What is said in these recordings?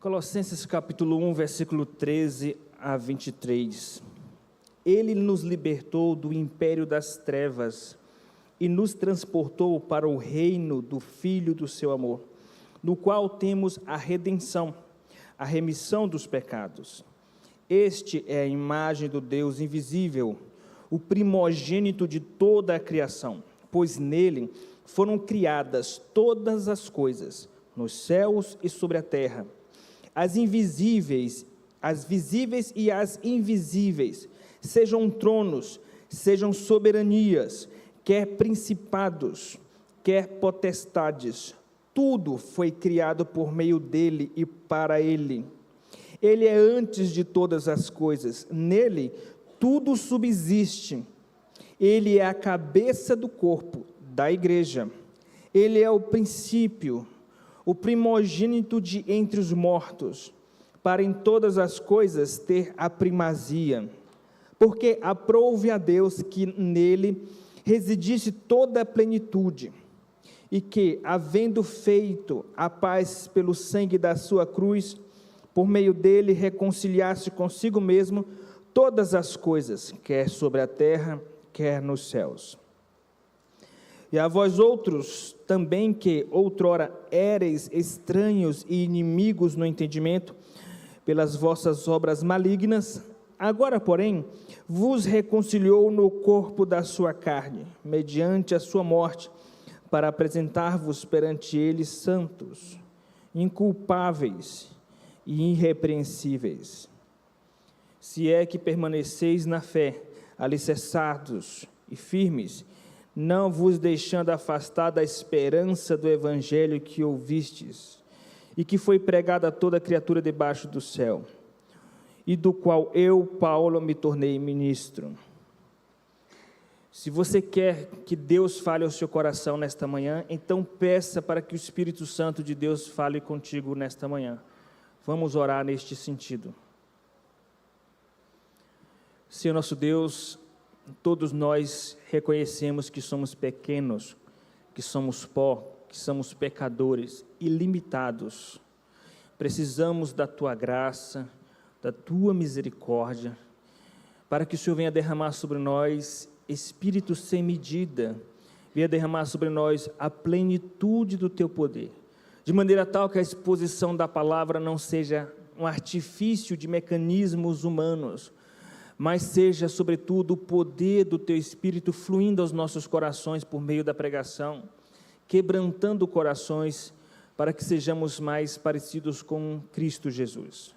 Colossenses capítulo 1, versículo 13 a 23. Ele nos libertou do império das trevas e nos transportou para o reino do Filho do seu amor, no qual temos a redenção, a remissão dos pecados. Este é a imagem do Deus invisível, o primogênito de toda a criação, pois nele foram criadas todas as coisas, nos céus e sobre a terra, as visíveis e as invisíveis, sejam tronos, sejam soberanias, quer principados, quer potestades, tudo foi criado por meio dele e para ele. Ele é antes de todas as coisas, nele tudo subsiste. Ele é a cabeça do corpo, da igreja. Ele é o princípio, o primogênito de entre os mortos, para em todas as coisas ter a primazia, porque aprouve a Deus que nele residisse toda a plenitude, e que, havendo feito a paz pelo sangue da sua cruz, por meio dele reconciliasse consigo mesmo todas as coisas, quer sobre a terra, quer nos céus. E a vós outros também que outrora éreis estranhos e inimigos no entendimento, pelas vossas obras malignas, agora, porém, vos reconciliou no corpo da sua carne, mediante a sua morte, para apresentar-vos perante ele santos, inculpáveis e irrepreensíveis. Se é que permaneceis na fé, alicerçados e firmes, não vos deixando afastar da esperança do evangelho que ouvistes, e que foi pregado a toda criatura debaixo do céu, e do qual eu, Paulo, me tornei ministro. Se você quer que Deus fale ao seu coração nesta manhã, então peça para que o Espírito Santo de Deus fale contigo nesta manhã. Vamos orar neste sentido. Senhor nosso Deus, todos nós reconhecemos que somos pequenos, que somos pó, que somos pecadores, ilimitados. Precisamos da Tua graça, da Tua misericórdia, para que o Senhor venha derramar sobre nós Espírito sem medida, venha derramar sobre nós a plenitude do Teu poder, de maneira tal que a exposição da palavra não seja um artifício de mecanismos humanos, mas seja, sobretudo, o poder do Teu Espírito fluindo aos nossos corações por meio da pregação, quebrantando corações para que sejamos mais parecidos com Cristo Jesus.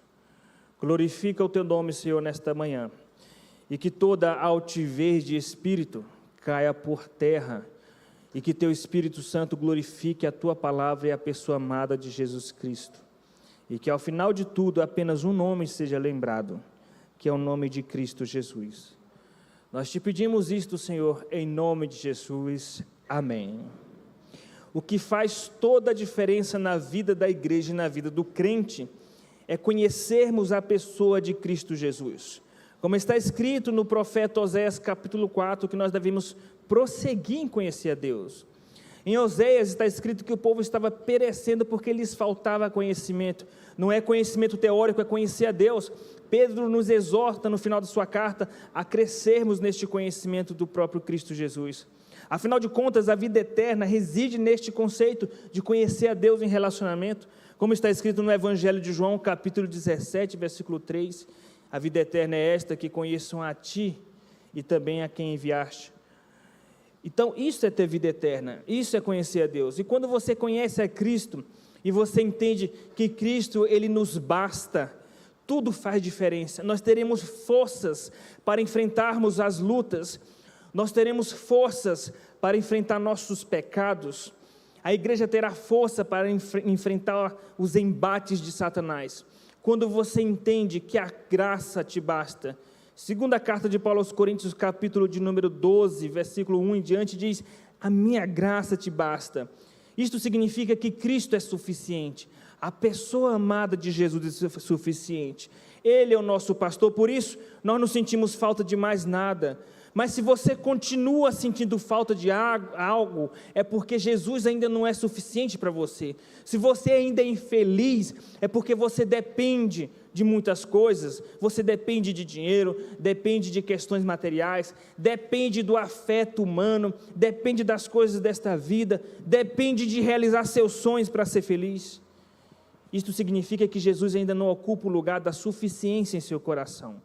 Glorifica o Teu nome, Senhor, nesta manhã, e que toda altivez de espírito caia por terra, e que Teu Espírito Santo glorifique a Tua palavra e a pessoa amada de Jesus Cristo, e que ao final de tudo apenas um nome seja lembrado, que é o nome de Cristo Jesus. Nós Te pedimos isto, Senhor, em nome de Jesus. Amém. O que faz toda a diferença na vida da igreja e na vida do crente é conhecermos a pessoa de Cristo Jesus. Como está escrito no profeta Oséias capítulo 4, que nós devemos prosseguir em conhecer a Deus. Em Oséias está escrito que o povo estava perecendo porque lhes faltava conhecimento. Não é conhecimento teórico, é conhecer a Deus. Pedro nos exorta no final de sua carta a crescermos neste conhecimento do próprio Cristo Jesus. Afinal de contas, a vida eterna reside neste conceito de conhecer a Deus em relacionamento, como está escrito no Evangelho de João, capítulo 17, versículo 3, a vida eterna é esta, que conheçam a Ti e também a quem enviaste. Então, isso é ter vida eterna, isso é conhecer a Deus. E quando você conhece a Cristo, e você entende que Cristo, Ele nos basta, tudo faz diferença. Nós teremos forças para enfrentarmos as lutas, nós teremos forças para enfrentar nossos pecados, a igreja terá força para enfrentar os embates de Satanás, quando você entende que a graça te basta. Segunda carta de Paulo aos Coríntios, capítulo de número 12, versículo 1 em diante, diz: a minha graça te basta. Isto significa que Cristo é suficiente, a pessoa amada de Jesus é suficiente, Ele é o nosso pastor, por isso nós não sentimos falta de mais nada. Mas se você continua sentindo falta de algo, é porque Jesus ainda não é suficiente para você. Se você ainda é infeliz, é porque você depende de muitas coisas. Você depende de dinheiro, depende de questões materiais, depende do afeto humano, depende das coisas desta vida, depende de realizar seus sonhos para ser feliz. Isto significa que Jesus ainda não ocupa o lugar da suficiência em seu coração.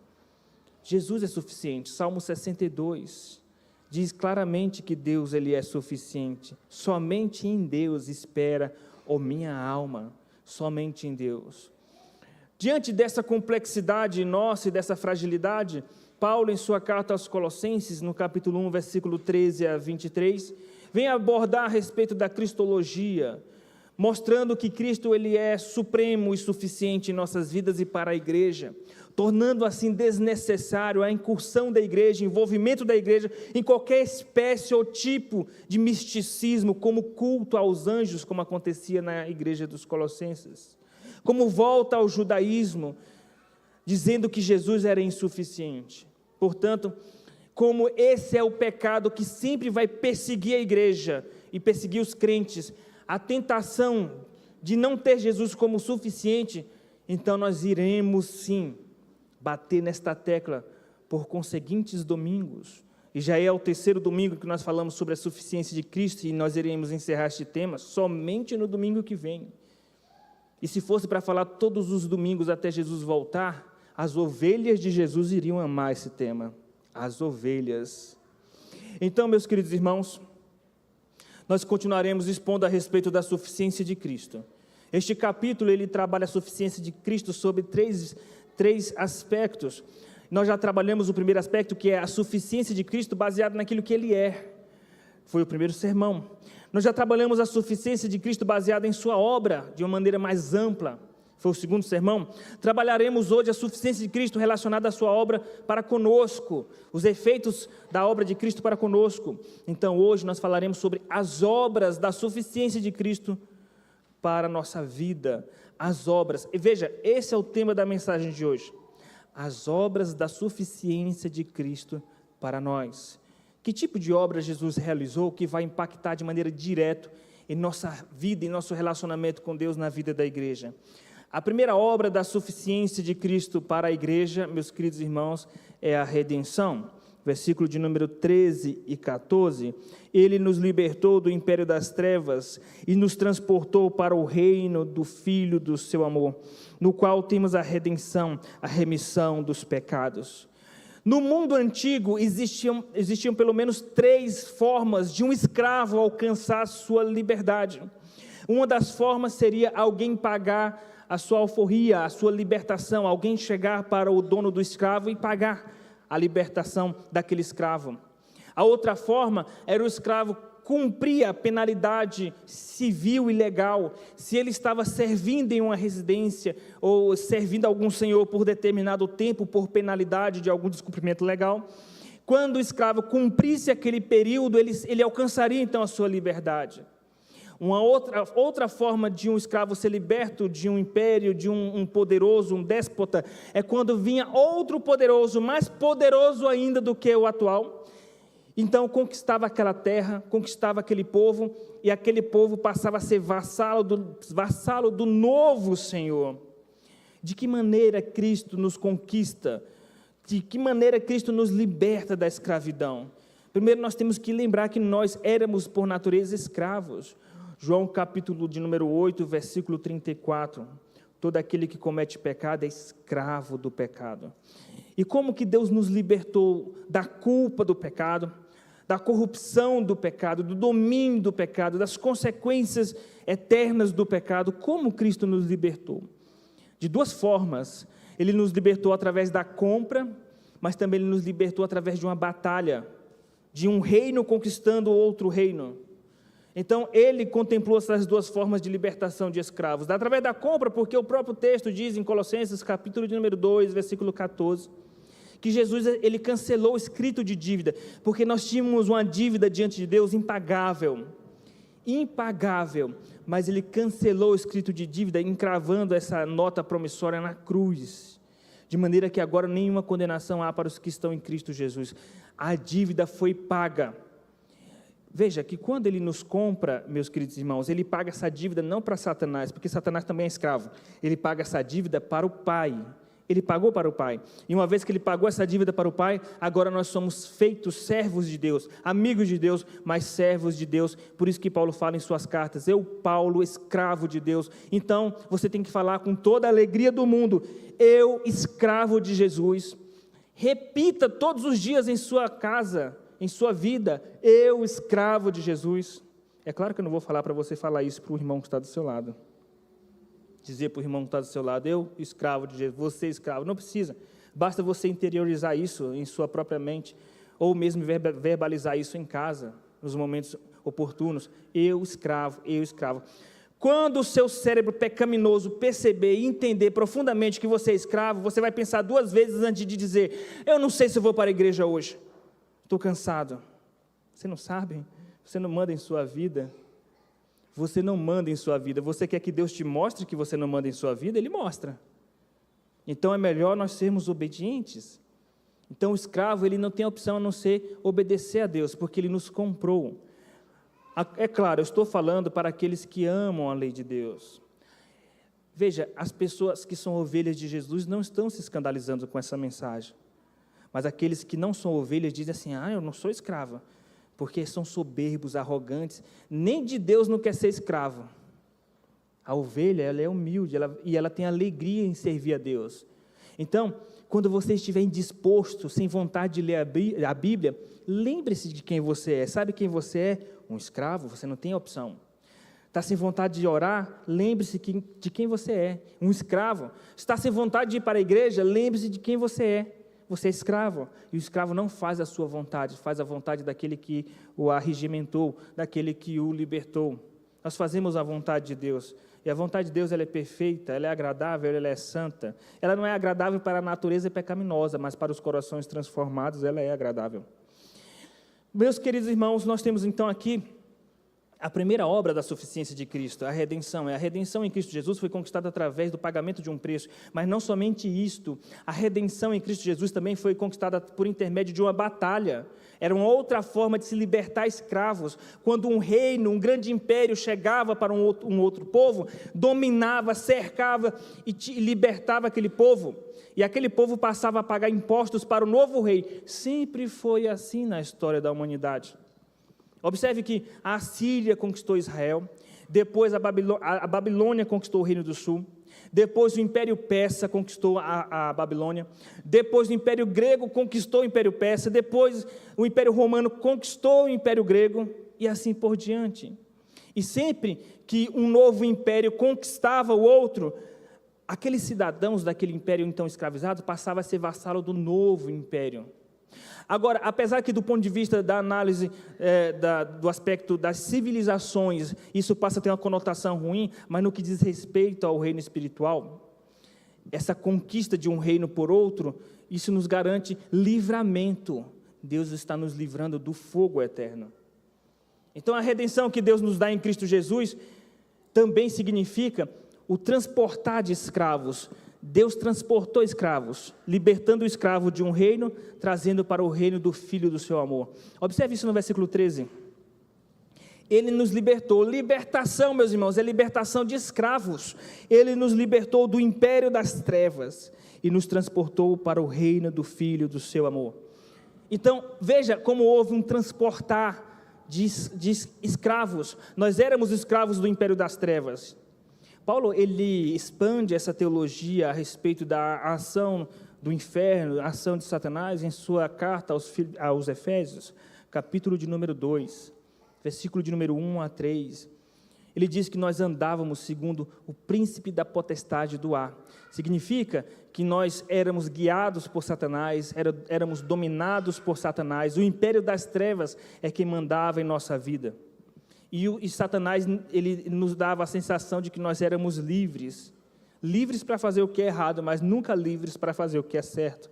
Jesus é suficiente. Salmo 62 diz claramente que Deus ele é suficiente. Somente em Deus espera, ó minha alma, somente em Deus. Diante dessa complexidade nossa e dessa fragilidade, Paulo, em sua carta aos Colossenses, no capítulo 1, versículo 13 a 23, vem abordar a respeito da cristologia, mostrando que Cristo ele é supremo e suficiente em nossas vidas e para a igreja, tornando assim desnecessário a incursão da igreja, envolvimento da igreja em qualquer espécie ou tipo de misticismo, como culto aos anjos, como acontecia na igreja dos Colossenses, como volta ao judaísmo, dizendo que Jesus era insuficiente. Portanto, como esse é o pecado que sempre vai perseguir a igreja e perseguir os crentes, a tentação de não ter Jesus como suficiente, então nós iremos sim bater nesta tecla por conseguintes domingos, e já é o terceiro domingo que nós falamos sobre a suficiência de Cristo, e nós iremos encerrar este tema somente no domingo que vem. E se fosse para falar todos os domingos até Jesus voltar, as ovelhas de Jesus iriam amar esse tema, as ovelhas. Então, meus queridos irmãos, nós continuaremos expondo a respeito da suficiência de Cristo. Este capítulo, ele trabalha a suficiência de Cristo sobre três aspectos. Nós já trabalhamos o primeiro aspecto, que é a suficiência de Cristo baseado naquilo que Ele é. Foi o primeiro sermão. Nós já trabalhamos a suficiência de Cristo baseada em sua obra, de uma maneira mais ampla. Foi o segundo sermão. Trabalharemos hoje a suficiência de Cristo relacionada à sua obra para conosco, os efeitos da obra de Cristo para conosco. Então hoje nós falaremos sobre as obras da suficiência de Cristo para a nossa vida, as obras. E veja, esse é o tema da mensagem de hoje. As obras da suficiência de Cristo para nós. Que tipo de obra Jesus realizou que vai impactar de maneira direta em nossa vida, em nosso relacionamento com Deus na vida da igreja? A primeira obra da suficiência de Cristo para a igreja, meus queridos irmãos, é a redenção. Versículo de número 13 e 14, Ele nos libertou do império das trevas e nos transportou para o reino do Filho do seu amor, no qual temos a redenção, a remissão dos pecados. No mundo antigo existiam pelo menos 3 formas de um escravo alcançar sua liberdade. Uma das formas seria alguém pagar a sua alforria, a sua libertação, alguém chegar para o dono do escravo e pagar a libertação daquele escravo. A outra forma era o escravo cumprir a penalidade civil e legal, se ele estava servindo em uma residência ou servindo a algum senhor por determinado tempo, por penalidade de algum descumprimento legal. Quando o escravo cumprisse aquele período, ele alcançaria então a sua liberdade. Uma outra forma de um escravo ser liberto de um império, de um poderoso, um déspota, é quando vinha outro poderoso, mais poderoso ainda do que o atual. Então conquistava aquela terra, conquistava aquele povo, e aquele povo passava a ser vassalo do novo Senhor. De que maneira Cristo nos conquista? De que maneira Cristo nos liberta da escravidão? Primeiro nós temos que lembrar que nós éramos por natureza escravos. João capítulo de número 8, versículo 34, todo aquele que comete pecado é escravo do pecado. E como que Deus nos libertou da culpa do pecado, da corrupção do pecado, do domínio do pecado, das consequências eternas do pecado? Como Cristo nos libertou? De 2 formas. Ele nos libertou através da compra, mas também Ele nos libertou através de uma batalha, de um reino conquistando outro reino. Então, Ele contemplou essas 2 formas de libertação de escravos. Através da compra, porque o próprio texto diz em Colossenses, capítulo de número 2, versículo 14, que Jesus ele cancelou o escrito de dívida, porque nós tínhamos uma dívida diante de Deus impagável, mas Ele cancelou o escrito de dívida, encravando essa nota promissória na cruz, de maneira que agora nenhuma condenação há para os que estão em Cristo Jesus. a dívida foi paga. Veja que quando ele nos compra, meus queridos irmãos, ele paga essa dívida não para Satanás, porque Satanás também é escravo, ele paga essa dívida para o Pai. Ele pagou para o Pai, e uma vez que ele pagou essa dívida para o Pai, agora nós somos feitos servos de Deus, amigos de Deus, mas servos de Deus. Por isso que Paulo fala em suas cartas: eu, Paulo, escravo de Deus. Então, você tem que falar com toda a alegria do mundo: eu, escravo de Jesus. Repita todos os dias em sua casa, em sua vida: eu, escravo de Jesus. É claro que eu não vou falar para você falar isso para o irmão que está do seu lado. Dizer para o irmão que está do seu lado: eu, escravo de Jesus, você, escravo. Não precisa, basta você interiorizar isso em sua própria mente, ou mesmo verbalizar isso em casa, nos momentos oportunos: eu, escravo, eu, escravo. Quando o seu cérebro pecaminoso perceber e entender profundamente que você é escravo, você vai pensar duas vezes antes de dizer: eu não sei se eu vou para a igreja hoje, estou cansado. Você não sabe? Você não manda em sua vida. Você não manda em sua vida. Você quer que Deus te mostre que você não manda em sua vida? Ele mostra. Então é melhor nós sermos obedientes. Então o escravo, ele não tem opção a não ser obedecer a Deus, porque ele nos comprou. É claro, eu estou falando para aqueles que amam a lei de Deus. Veja, as pessoas que são ovelhas de Jesus não estão se escandalizando com essa mensagem. Mas aqueles que não são ovelhas dizem assim: eu não sou escrava. Porque são soberbos, arrogantes, nem de Deus não quer ser escravo. A ovelha, ela é humilde, e ela tem alegria em servir a Deus. Então, quando você estiver indisposto, sem vontade de ler a Bíblia, lembre-se de quem você é. Sabe quem você é? Um escravo, você não tem opção. Está sem vontade de orar? Lembre-se de quem você é. Um escravo. Está sem vontade de ir para a igreja? Lembre-se de quem você é. Você é escravo, e o escravo não faz a sua vontade, faz a vontade daquele que o arregimentou, daquele que o libertou. Nós fazemos a vontade de Deus, e a vontade de Deus ela é perfeita, ela é agradável, ela é santa. Ela não é agradável para a natureza pecaminosa, mas para os corações transformados ela é agradável. Meus queridos irmãos, nós temos então aqui a primeira obra da suficiência de Cristo, a redenção. A redenção em Cristo Jesus foi conquistada através do pagamento de um preço, mas não somente isto, a redenção em Cristo Jesus também foi conquistada por intermédio de uma batalha. Era uma outra forma de se libertar escravos. Quando um reino, um grande império chegava para um outro povo, dominava, cercava e libertava aquele povo, e aquele povo passava a pagar impostos para o novo rei. Sempre foi assim na história da humanidade. Observe que a Assíria conquistou Israel, depois a Babilônia conquistou o Reino do Sul, depois o Império Persa conquistou a Babilônia, depois o Império Grego conquistou o Império Persa, depois o Império Romano conquistou o Império Grego, e assim por diante. E sempre que um novo império conquistava o outro, aqueles cidadãos daquele império então escravizados passavam a ser vassalo do novo império. Agora, apesar que do ponto de vista da análise do aspecto das civilizações, isso passa a ter uma conotação ruim, mas no que diz respeito ao reino espiritual, essa conquista de um reino por outro, isso nos garante livramento. Deus está nos livrando do fogo eterno. Então a redenção que Deus nos dá em Cristo Jesus também significa o transportar de escravos. Deus transportou escravos, libertando o escravo de um reino, trazendo para o reino do Filho do seu amor. Observe isso no versículo 13. Ele nos libertou. Libertação, meus irmãos, é libertação de escravos. Ele nos libertou do império das trevas e nos transportou para o reino do Filho do seu amor. Então, veja como houve um transportar de escravos. Nós éramos escravos do império das trevas. Paulo, ele expande essa teologia a respeito da ação do inferno, a ação de Satanás, em sua carta aos Efésios, capítulo de número 2, versículo de número 1 a 3. Ele diz que nós andávamos segundo o príncipe da potestade do ar. Significa que nós éramos guiados por Satanás, éramos dominados por Satanás. O império das trevas é quem mandava em nossa vida. E Satanás, ele nos dava a sensação de que nós éramos livres para fazer o que é errado, mas nunca livres para fazer o que é certo,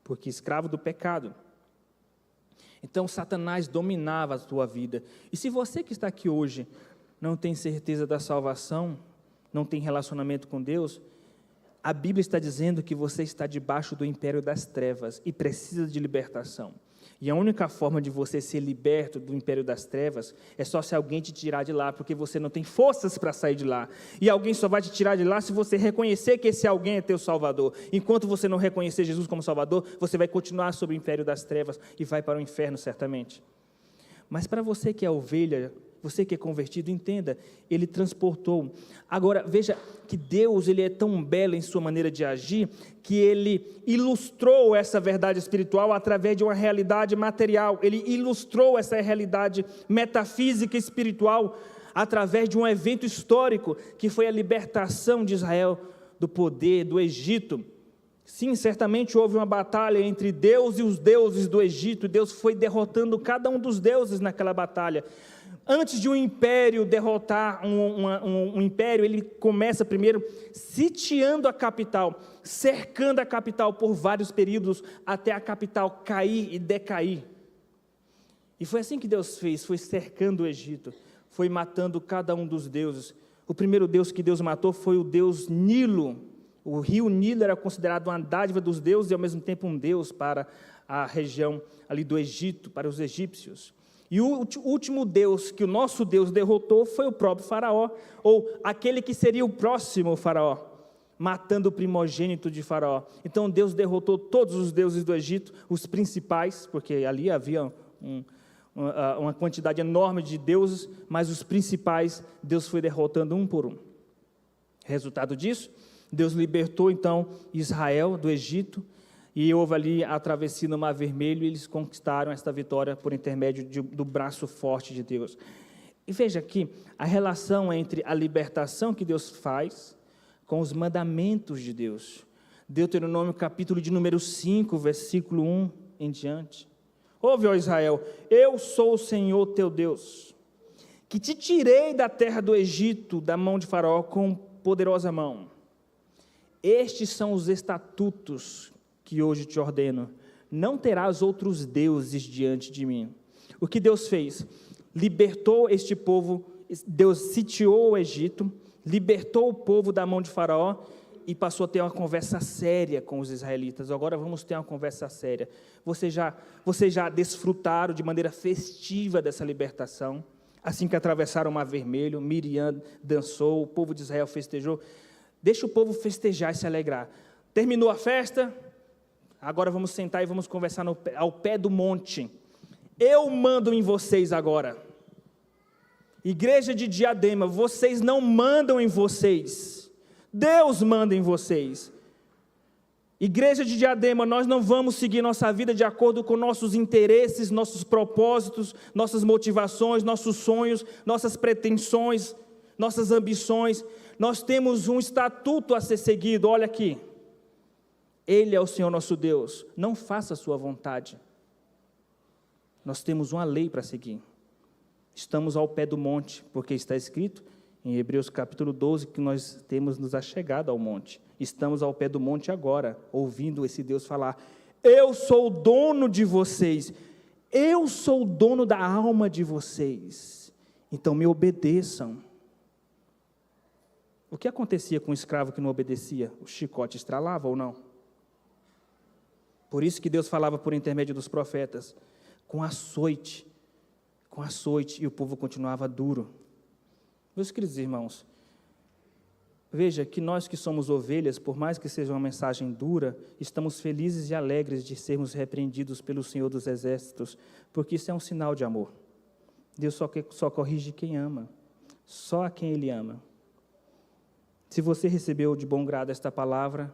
porque escravo do pecado. Então Satanás dominava a tua vida. E se você que está aqui hoje não tem certeza da salvação, não tem relacionamento com Deus, a Bíblia está dizendo que você está debaixo do império das trevas e precisa de libertação. E a única forma de você ser liberto do império das trevas é só se alguém te tirar de lá, porque você não tem forças para sair de lá. E alguém só vai te tirar de lá se você reconhecer que esse alguém é teu Salvador. Enquanto você não reconhecer Jesus como Salvador, você vai continuar sob o império das trevas e vai para o inferno, certamente. Mas para você que é ovelha, você que é convertido, entenda, ele transportou. Agora, veja que Deus, ele é tão belo em sua maneira de agir, que ele ilustrou essa verdade espiritual através de uma realidade material. Ele ilustrou essa realidade metafísica e espiritual através de um evento histórico, que foi a libertação de Israel do poder do Egito. Sim, certamente houve uma batalha entre Deus e os deuses do Egito. Deus foi derrotando cada um dos deuses naquela batalha. Antes de um império derrotar um império, ele começa primeiro sitiando a capital, cercando a capital por vários períodos, até a capital cair e decair. E foi assim que Deus fez, foi cercando o Egito, foi matando cada um dos deuses. O primeiro deus que Deus matou foi o deus Nilo. O rio Nilo era considerado uma dádiva dos deuses e ao mesmo tempo um deus para a região ali do Egito, para os egípcios. E o último Deus que o nosso Deus derrotou foi o próprio Faraó, ou aquele que seria o próximo Faraó, matando o primogênito de Faraó. Então Deus derrotou todos os deuses do Egito, os principais, porque ali havia uma quantidade enorme de deuses, mas os principais Deus foi derrotando um por um. Resultado disso, Deus libertou então Israel do Egito, e houve ali a travessia no Mar Vermelho, e eles conquistaram esta vitória por intermédio do braço forte de Deus. E veja aqui, a relação entre a libertação que Deus faz com os mandamentos de Deus. Deuteronômio capítulo de número 5, versículo 1 em diante. Ouve, ó Israel, eu sou o Senhor teu Deus, que te tirei da terra do Egito, da mão de Faraó, com poderosa mão. Estes são os estatutos que hoje te ordeno: não terás outros deuses diante de mim. O que Deus fez? Libertou este povo, Deus sitiou o Egito, libertou o povo da mão de Faraó e passou a ter uma conversa séria com os israelitas. Agora vamos ter uma conversa séria. Vocês já desfrutaram de maneira festiva dessa libertação? Assim que atravessaram o Mar Vermelho, Miriam dançou, o povo de Israel festejou. Deixa o povo festejar e se alegrar. Terminou a festa? Agora vamos sentar e vamos conversar ao pé do monte. Eu mando em vocês agora. Igreja de Diadema, vocês não mandam em vocês. Deus manda em vocês. Igreja de Diadema, nós não vamos seguir nossa vida de acordo com nossos interesses, nossos propósitos, nossas motivações, nossos sonhos, nossas pretensões, nossas ambições. Nós temos um estatuto a ser seguido, olha aqui. Ele é o Senhor nosso Deus, não faça a sua vontade. Nós temos uma lei para seguir. Estamos ao pé do monte, porque está escrito em Hebreus capítulo 12, que nós temos nos achegado ao monte. Estamos ao pé do monte agora, ouvindo esse Deus falar: eu sou o dono de vocês, eu sou o dono da alma de vocês, então me obedeçam. O que acontecia com o escravo que não obedecia? O chicote estralava ou não? Por isso que Deus falava por intermédio dos profetas, com açoite, e o povo continuava duro. Meus queridos irmãos, veja que nós que somos ovelhas, por mais que seja uma mensagem dura, estamos felizes e alegres de sermos repreendidos pelo Senhor dos Exércitos, porque isso é um sinal de amor. Deus só corrige quem ama, só a quem Ele ama. Se você recebeu de bom grado esta palavra,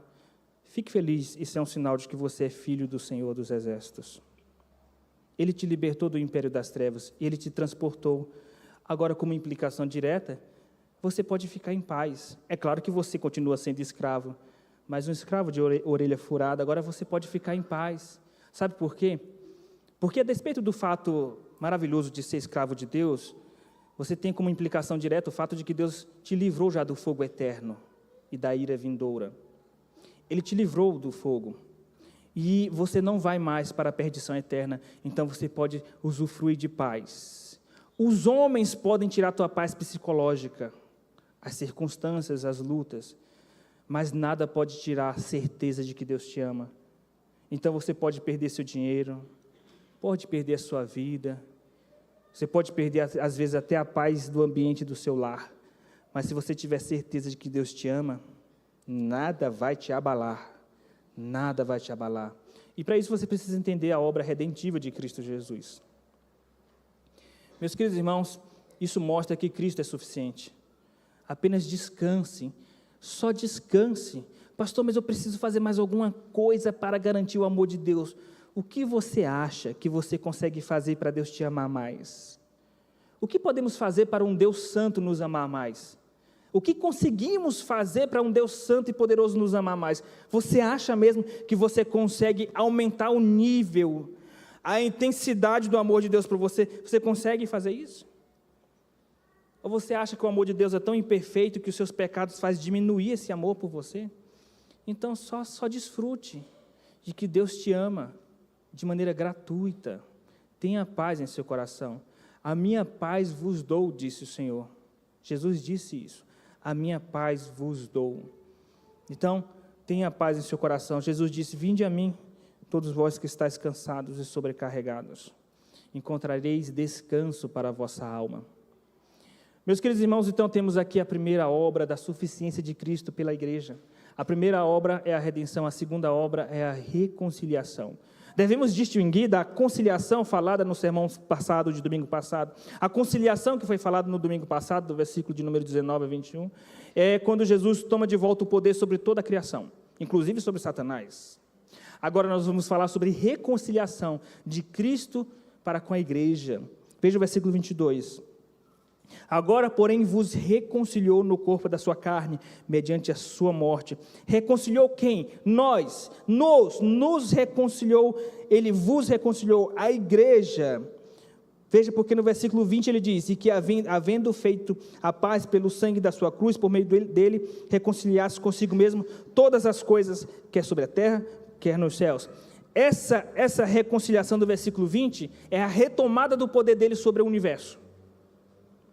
fique feliz, isso é um sinal de que você é filho do Senhor dos Exércitos. Ele te libertou do império das trevas, Ele te transportou. Agora, como implicação direta, você pode ficar em paz. É claro que você continua sendo escravo, mas um escravo de orelha furada, agora você pode ficar em paz. Sabe por quê? Porque, a despeito do fato maravilhoso de ser escravo de Deus, você tem como implicação direta o fato de que Deus te livrou já do fogo eterno e da ira vindoura. Ele te livrou do fogo, e você não vai mais para a perdição eterna, então você pode usufruir de paz. Os homens podem tirar a tua paz psicológica, as circunstâncias, as lutas, mas nada pode tirar a certeza de que Deus te ama. Então você pode perder seu dinheiro, pode perder a sua vida, você pode perder, às vezes, até a paz do ambiente do seu lar, mas se você tiver certeza de que Deus te ama, nada vai te abalar, nada vai te abalar. E para isso você precisa entender a obra redentiva de Cristo Jesus. Meus queridos irmãos, isso mostra que Cristo é suficiente. Apenas descanse, só descanse. Pastor, mas eu preciso fazer mais alguma coisa para garantir o amor de Deus. O que você acha que você consegue fazer para Deus te amar mais? O que podemos fazer para um Deus santo nos amar mais? O que conseguimos fazer para um Deus santo e poderoso nos amar mais? Você acha mesmo que você consegue aumentar o nível, a intensidade do amor de Deus por você? Você consegue fazer isso? Ou você acha que o amor de Deus é tão imperfeito que os seus pecados fazem diminuir esse amor por você? Então só desfrute de que Deus te ama de maneira gratuita. Tenha paz em seu coração. A minha paz vos dou, disse o Senhor. Jesus disse isso. A minha paz vos dou. Então, tenha paz em seu coração. Jesus disse, vinde a mim, todos vós que estáis cansados e sobrecarregados. Encontrareis descanso para a vossa alma. Meus queridos irmãos, então temos aqui a primeira obra da suficiência de Cristo pela igreja. A primeira obra é a redenção, a segunda obra é a reconciliação. Devemos distinguir da conciliação falada no sermão passado, de domingo passado. A conciliação que foi falada no domingo passado, do versículo de número 19 a 21, é quando Jesus toma de volta o poder sobre toda a criação, inclusive sobre Satanás. Agora nós vamos falar sobre reconciliação de Cristo para com a igreja. Veja o versículo 22. Agora, porém, vos reconciliou no corpo da sua carne, mediante a sua morte. Reconciliou quem? Nós. Nos reconciliou, ele vos reconciliou, a igreja. Veja, porque no versículo 20 ele diz, e que havendo feito a paz pelo sangue da sua cruz, por meio dele, reconciliasse consigo mesmo todas as coisas, quer sobre a terra, quer nos céus. Essa reconciliação do versículo 20 é a retomada do poder dele sobre o universo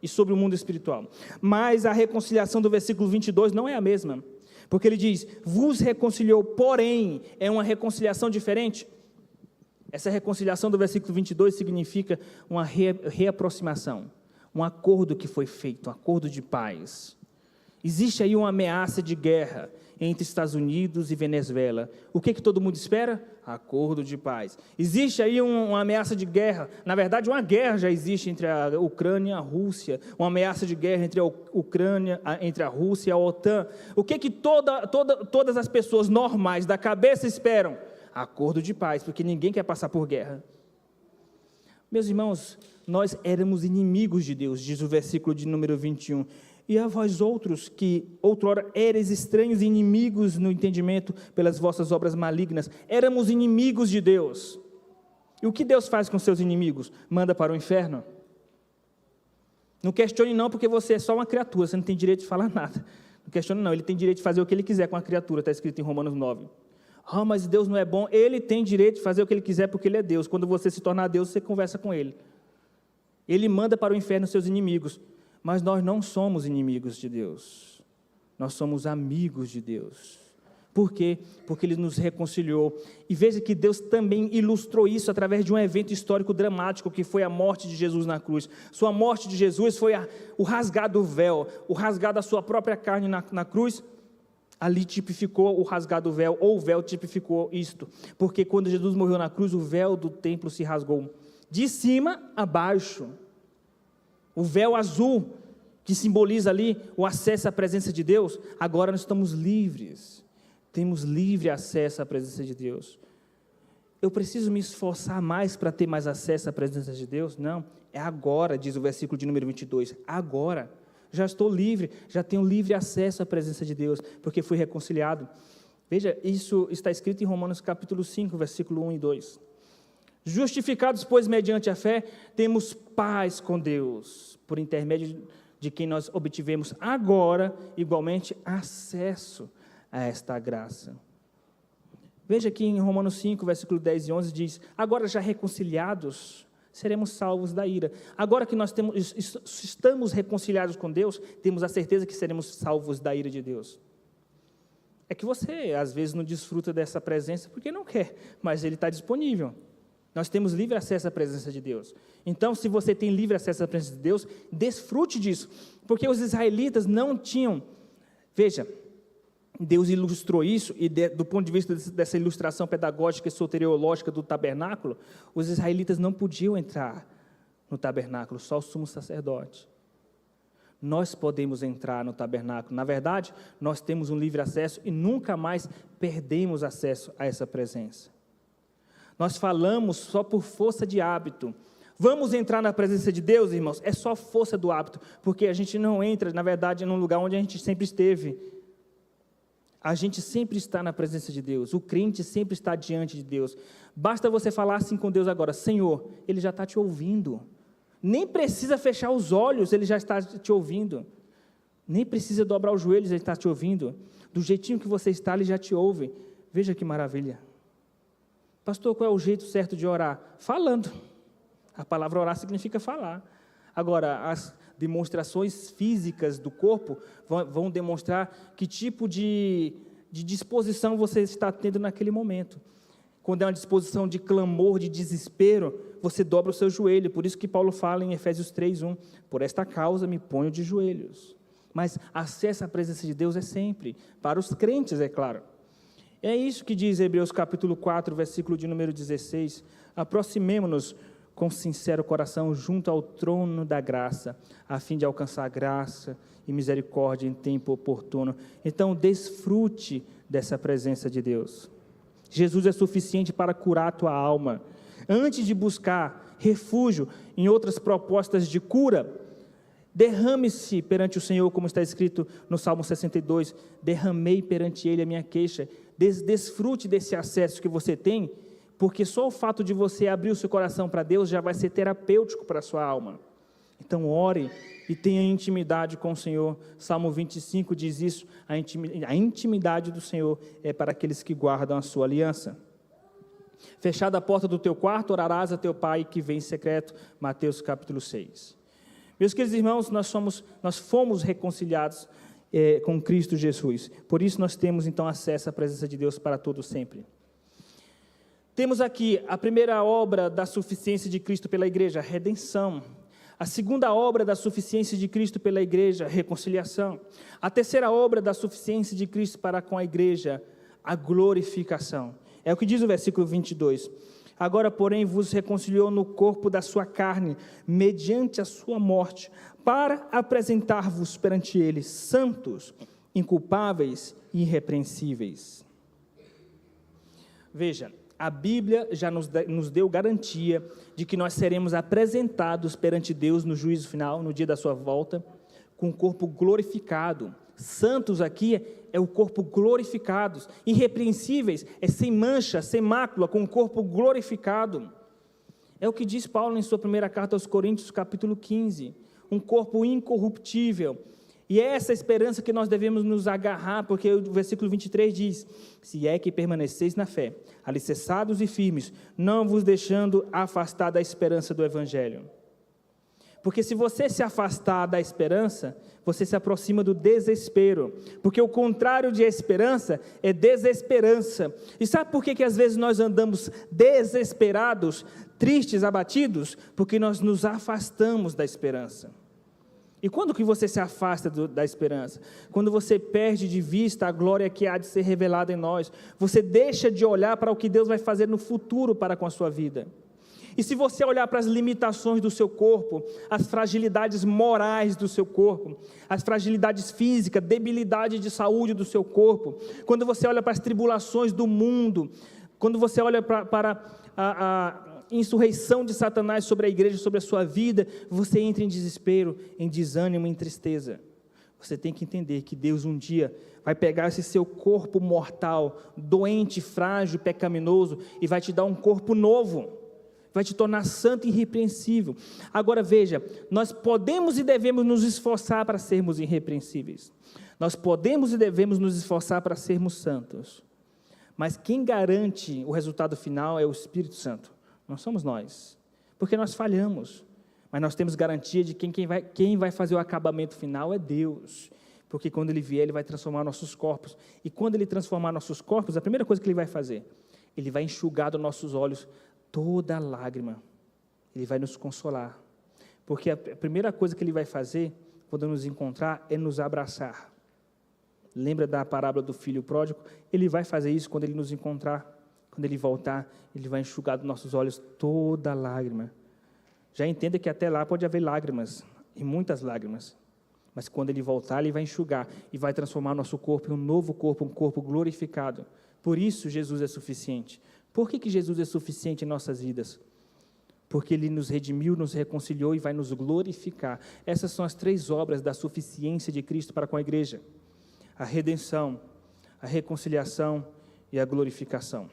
e sobre o mundo espiritual. Mas a reconciliação do versículo 22 não é a mesma, porque ele diz, vos reconciliou, porém, é uma reconciliação diferente. Essa reconciliação do versículo 22 significa uma reaproximação, um acordo que foi feito, um acordo de paz. Existe aí uma ameaça de guerra entre Estados Unidos e Venezuela. O que todo mundo espera? Acordo de paz. Existe aí uma ameaça de guerra. Na verdade, uma guerra já existe entre a Ucrânia e a Rússia. Uma ameaça de guerra entre a Ucrânia, entre a Rússia e a OTAN. O que todas as pessoas normais da cabeça esperam? Acordo de paz, porque ninguém quer passar por guerra. Meus irmãos, nós éramos inimigos de Deus, diz o versículo de número 21. E a vós outros, que outrora eres estranhos e inimigos no entendimento pelas vossas obras malignas, éramos inimigos de Deus. E o que Deus faz com seus inimigos? Manda para o inferno. Não questione não, porque você é só uma criatura, você não tem direito de falar nada. Não questione não, ele tem direito de fazer o que ele quiser com a criatura, está escrito em Romanos 9. Mas Deus não é bom, ele tem direito de fazer o que ele quiser porque ele é Deus. Quando você se tornar Deus, você conversa com ele. Ele manda para o inferno seus inimigos. Mas nós não somos inimigos de Deus, nós somos amigos de Deus. Por quê? Porque Ele nos reconciliou. E veja que Deus também ilustrou isso através de um evento histórico dramático, que foi a morte de Jesus na cruz. Sua morte de Jesus foi o rasgar do véu, o rasgar da sua própria carne na cruz. Ali tipificou o rasgar do véu, ou o véu tipificou isto. Porque quando Jesus morreu na cruz, o véu do templo se rasgou, de cima a baixo. O véu azul, que simboliza ali o acesso à presença de Deus, agora nós estamos livres, temos livre acesso à presença de Deus. Eu preciso me esforçar mais para ter mais acesso à presença de Deus? Não, é agora, diz o versículo de número 22, agora, já estou livre, já tenho livre acesso à presença de Deus, porque fui reconciliado. Veja, isso está escrito em Romanos capítulo 5, versículo 1 e 2. Justificados, pois, mediante a fé, temos paz com Deus, por intermédio de quem nós obtivemos agora, igualmente, acesso a esta graça. Veja aqui em Romanos 5, versículo 10 e 11, diz, agora já reconciliados, seremos salvos da ira. Agora que nós estamos reconciliados com Deus, temos a certeza que seremos salvos da ira de Deus. É que você, às vezes, não desfruta dessa presença porque não quer, mas Ele está disponível. Nós temos livre acesso à presença de Deus. Então, se você tem livre acesso à presença de Deus, desfrute disso. Porque os israelitas não tinham... Veja, Deus ilustrou isso, e do ponto de vista dessa ilustração pedagógica e soteriológica do tabernáculo, os israelitas não podiam entrar no tabernáculo, só o sumo sacerdote. Nós podemos entrar no tabernáculo. Na verdade, nós temos um livre acesso e nunca mais perdemos acesso a essa presença. Nós falamos só por força de hábito. Vamos entrar na presença de Deus, irmãos? É só força do hábito, porque a gente não entra, na verdade, num lugar onde a gente sempre esteve. A gente sempre está na presença de Deus. O crente sempre está diante de Deus. Basta você falar assim com Deus agora: Senhor, Ele já está te ouvindo. Nem precisa fechar os olhos, Ele já está te ouvindo. Nem precisa dobrar os joelhos, Ele está te ouvindo. Do jeitinho que você está, Ele já te ouve. Veja que maravilha. Pastor, qual é o jeito certo de orar? Falando. A palavra orar significa falar. Agora, as demonstrações físicas do corpo vão demonstrar que tipo de disposição você está tendo naquele momento. Quando é uma disposição de clamor, de desespero, você dobra o seu joelho. Por isso que Paulo fala em Efésios 3:1, por esta causa me ponho de joelhos. Mas acesso à presença de Deus é sempre, para os crentes, é claro. É isso que diz Hebreus capítulo 4, versículo de número 16, aproximemo-nos com sincero coração junto ao trono da graça, a fim de alcançar graça e misericórdia em tempo oportuno. Então, desfrute dessa presença de Deus. Jesus é suficiente para curar a tua alma. Antes de buscar refúgio em outras propostas de cura, derrame-se perante o Senhor, como está escrito no Salmo 62, derramei perante Ele a minha queixa. Desfrute desse acesso que você tem, porque só o fato de você abrir o seu coração para Deus já vai ser terapêutico para a sua alma. Então ore e tenha intimidade com o Senhor. Salmo 25 diz isso, a intimidade do Senhor é para aqueles que guardam a sua aliança. Fechada a porta do teu quarto, orarás a teu Pai que vem em secreto. Mateus capítulo 6. Meus queridos irmãos, nós fomos reconciliados com Cristo Jesus. Por isso nós temos então acesso à presença de Deus para todo sempre. Temos aqui a primeira obra da suficiência de Cristo pela igreja, a redenção. A segunda obra da suficiência de Cristo pela igreja, a reconciliação. A terceira obra da suficiência de Cristo para com a igreja, a glorificação. É o que diz o versículo 22. Agora, porém, vos reconciliou no corpo da sua carne, mediante a sua morte, para apresentar-vos perante ele santos, inculpáveis e irrepreensíveis. Veja, a Bíblia já nos deu garantia de que nós seremos apresentados perante Deus no juízo final, no dia da sua volta, com o corpo glorificado. Santos aqui é o corpo glorificado. Irrepreensíveis é sem mancha, sem mácula, com o corpo glorificado. É o que diz Paulo em sua primeira carta aos Coríntios, capítulo 15. Um corpo incorruptível. E é essa esperança que nós devemos nos agarrar, porque o versículo 23 diz: se é que permaneceis na fé, alicerçados e firmes, não vos deixando afastar da esperança do Evangelho. Porque se você se afastar da esperança, você se aproxima do desespero, porque o contrário de esperança é desesperança. E sabe por que às vezes nós andamos desesperados, tristes, abatidos? Porque nós nos afastamos da esperança. E quando que você se afasta da esperança? Quando você perde de vista a glória que há de ser revelada em nós. Você deixa de olhar para o que Deus vai fazer no futuro para com a sua vida. E se você olhar para as limitações do seu corpo, as fragilidades morais do seu corpo, as fragilidades físicas, debilidade de saúde do seu corpo, quando você olha para as tribulações do mundo, quando você olha para a insurreição de Satanás sobre a igreja, sobre a sua vida, você entra em desespero, em desânimo, em tristeza. Você tem que entender que Deus um dia vai pegar esse seu corpo mortal, doente, frágil, pecaminoso, e vai te dar um corpo novo, vai te tornar santo e irrepreensível. Agora veja, nós podemos e devemos nos esforçar para sermos irrepreensíveis. Nós podemos e devemos nos esforçar para sermos santos. Mas quem garante o resultado final é o Espírito Santo. Não somos nós, porque nós falhamos, mas nós temos garantia de que quem vai fazer o acabamento final é Deus, porque quando Ele vier, Ele vai transformar nossos corpos, e quando Ele transformar nossos corpos, a primeira coisa que Ele vai fazer, Ele vai enxugar dos nossos olhos toda lágrima. Ele vai nos consolar. Porque a primeira coisa que Ele vai fazer, quando nos encontrar, é nos abraçar. Lembra da parábola do filho pródigo? Ele vai fazer isso quando Ele nos encontrar. Quando Ele voltar, Ele vai enxugar dos nossos olhos toda lágrima. Já entenda que até lá pode haver lágrimas, e muitas lágrimas. Mas quando Ele voltar, Ele vai enxugar e vai transformar nosso corpo em um novo corpo, um corpo glorificado. Por isso, Jesus é suficiente. Por que Jesus é suficiente em nossas vidas? Porque Ele nos redimiu, nos reconciliou e vai nos glorificar. Essas são as 3 obras da suficiência de Cristo para com a igreja: a redenção, a reconciliação e a glorificação.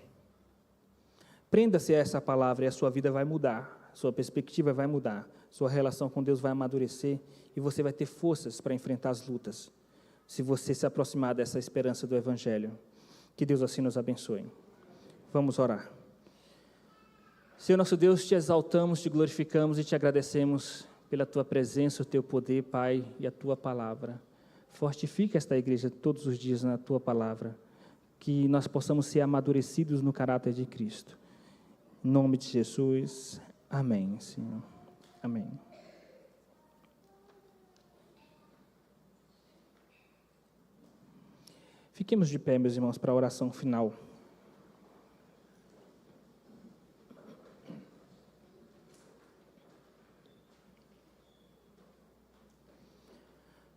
Prenda-se a essa palavra e a sua vida vai mudar, sua perspectiva vai mudar, sua relação com Deus vai amadurecer e você vai ter forças para enfrentar as lutas, se você se aproximar dessa esperança do Evangelho. Que Deus assim nos abençoe. Vamos orar. Senhor nosso Deus, te exaltamos, te glorificamos e te agradecemos pela tua presença, o teu poder, Pai, e a tua palavra. Fortifica esta igreja todos os dias na tua palavra, que nós possamos ser amadurecidos no caráter de Cristo. Em nome de Jesus, amém, Senhor. Amém. Fiquemos de pé, meus irmãos, para a oração final.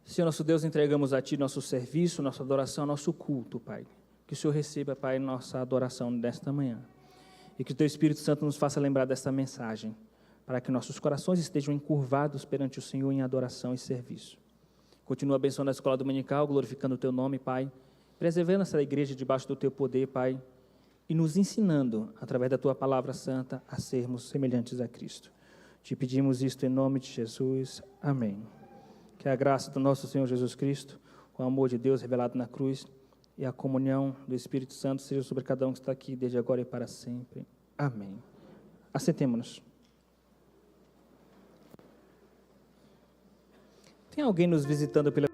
Senhor nosso Deus, entregamos a Ti nosso serviço, nossa adoração, nosso culto, Pai. Que o Senhor receba, Pai, nossa adoração nesta manhã. E que o Teu Espírito Santo nos faça lembrar desta mensagem, para que nossos corações estejam encurvados perante o Senhor em adoração e serviço. Continua abençoando a escola dominical, glorificando o Teu nome, Pai, preservando essa igreja debaixo do Teu poder, Pai, e nos ensinando, através da Tua palavra santa, a sermos semelhantes a Cristo. Te pedimos isto em nome de Jesus. Amém. Que a graça do nosso Senhor Jesus Cristo, o amor de Deus revelado na cruz e a comunhão do Espírito Santo seja sobre cada um que está aqui, desde agora e para sempre. Amém. Assentemo-nos. Tem alguém nos visitando pela